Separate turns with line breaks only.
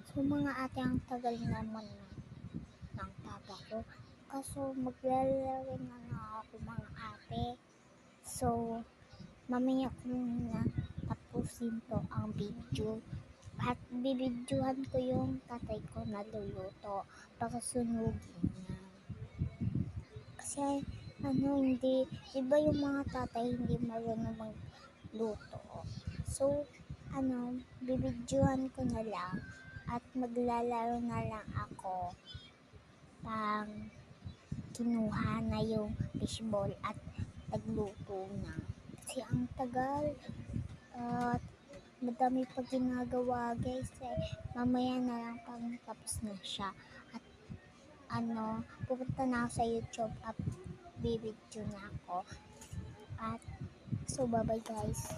So mga ate, ang tagal naman ng papa ko. Kaso maglalaro na ako mga ate. So mamaya ko na tapusin to ang video. At bibidyohan ko yung tatay ko na luluto para sunugin niya. Kasi hindi, iba yung mga tatay hindi marunong magluto. So, bibidyohan ko na lang at maglalaro na lang ako pang kinuha na yung fishball at nagluto na. Kasi ang tagal at madami pa ginagawa guys mamaya na lang pag tapos na siya at pupunta na ako sa YouTube at bibidyo na ako at so bye bye guys.